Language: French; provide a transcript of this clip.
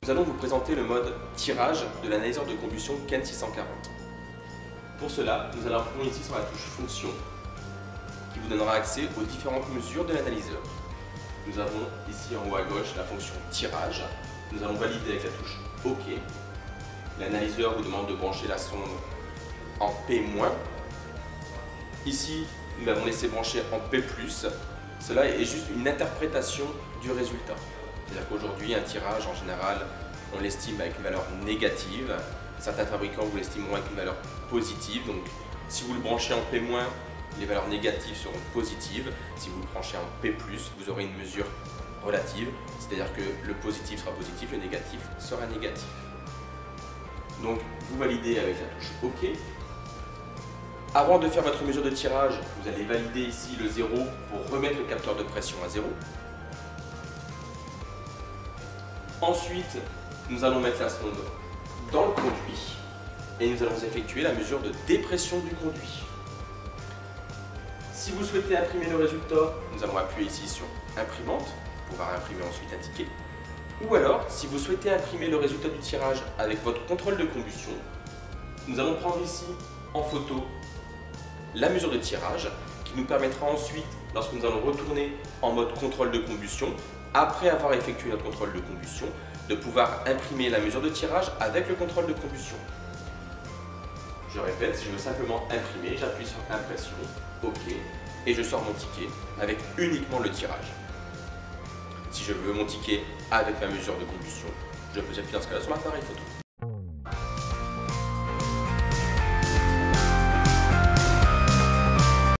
Nous allons vous présenter le mode tirage de l'analyseur de combustion CAN 640. Pour cela, nous allons appuyer ici sur la touche fonction qui vous donnera accès aux différentes mesures de l'analyseur. Nous avons ici en haut à gauche la fonction tirage. Nous allons valider avec la touche OK. L'analyseur vous demande de brancher la sonde en P-. Ici, nous l'avons laissé brancher en P+. Cela est juste une interprétation du résultat. C'est-à-dire qu'aujourd'hui, un tirage, en général, on l'estime avec une valeur négative. Certains fabricants vous l'estimeront avec une valeur positive. Donc, si vous le branchez en P-, les valeurs négatives seront positives. Si vous le branchez en P+, vous aurez une mesure relative. C'est-à-dire que le positif sera positif, le négatif sera négatif. Donc, vous validez avec la touche OK. Avant de faire votre mesure de tirage, vous allez valider ici le 0 pour remettre le capteur de pression à 0. Ensuite, nous allons mettre la sonde dans le conduit et nous allons effectuer la mesure de dépression du conduit. Si vous souhaitez imprimer le résultat, nous allons appuyer ici sur Imprimante pour pouvoir imprimer ensuite un ticket. Ou alors, si vous souhaitez imprimer le résultat du tirage avec votre contrôle de combustion, nous allons prendre ici en photo la mesure de tirage qui nous permettra ensuite, lorsque nous allons retourner en mode contrôle de combustion, après avoir effectué notre contrôle de combustion, de pouvoir imprimer la mesure de tirage avec le contrôle de combustion. Je répète, si je veux simplement imprimer, j'appuie sur Impression, OK, et je sors mon ticket avec uniquement le tirage. Si je veux mon ticket avec la mesure de combustion, je peux appuyer dans ce cas-là sur l'appareil photo.